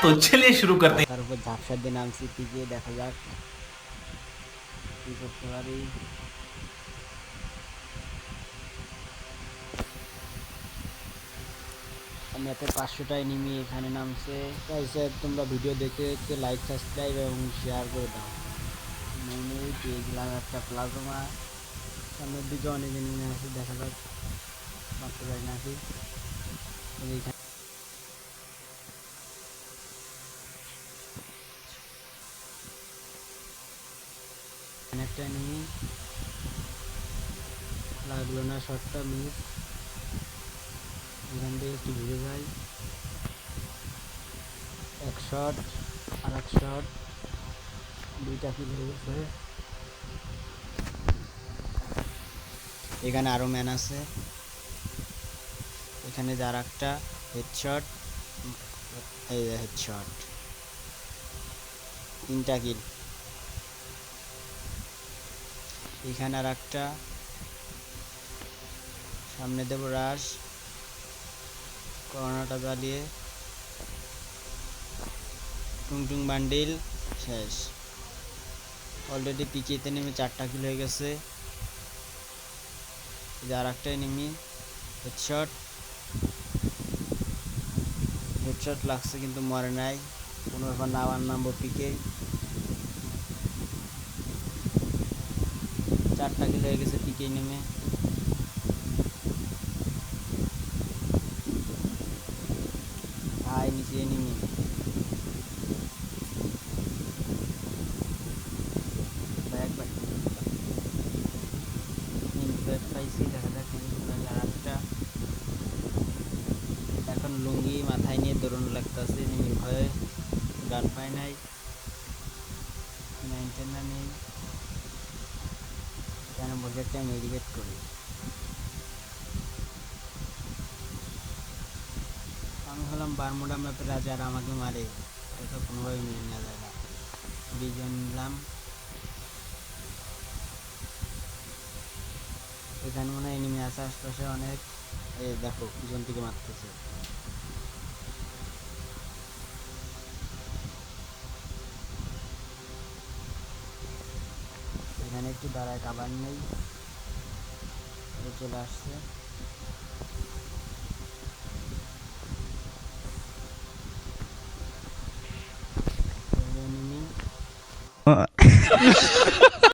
तो चलिए शुरू करते हैं। তার উপর ঝাপসা দিয়ে নামছি পিকে, দেখা যাক কি করতে পারি। ম্যাপে 500টায় নিমি এখানে নামছে। গাইস তোমরা ভিডিও দেখতে দেখতে লাইক, সাবস্ক্রাইব এবং শেয়ার করে দাও। নেমে পেয়ে গেলাম একটা প্লাজমা। সামনের দিকে অনেক এনিমি আছে, দেখা যাক মারতে পারি নাকি। এইখানে একটা এনিমি, লাগলো না, শটটা মিস। এখান থেকে একটু ঘুরে যাই। এক শট, আর এক শট, দুইটা কিল হয়ে গেছে। এখানে আরো ম্যান আছে। এখানে যার একটা হেডশট, এই যে হেডশট, তিনটা কিল। এখানে আর একটা, সামনে দেব রাশ, করোনাটা জ্বালিয়ে টুংটুং বান্ডিল শেষ। অলরেডি পিকেতে নেমে 4টা কিল হয়ে গেছে। আর একটা এনিমি, হেডশট, হেডশট লাগছে কিন্তু মরে নাই। কোনো ব্যাপার না, আবার নামবো পিকে। 4টা কিল হয়ে গেছে পিকে নেমে। ভাই নিচে এনিমি, একবার পাইছি, দেখা যাক আর একটা। এখন লুঙ্গি মাথায় নিয়ে দৌড়ানো লাগতেছে এনিমির ভয়ে, গান পায় নাই, মেনটেনা নেই। এখানে বসে একটা মেডিকেট করি। আমি হলাম বারমুডা ম্যাপের রাজা, আর আমাকে মারে, এটা কোনোভাবে মেনে নেওয়া যায় না। বিজন নিলাম। এখানে মনে হয় এনিমি আছে আশপাশে অনেক। এই দেখো পিছন থেকে মারতেছে। এখানে একটু দাঁড়ায়, কাবার নেই, চলে আসছে। এনিমি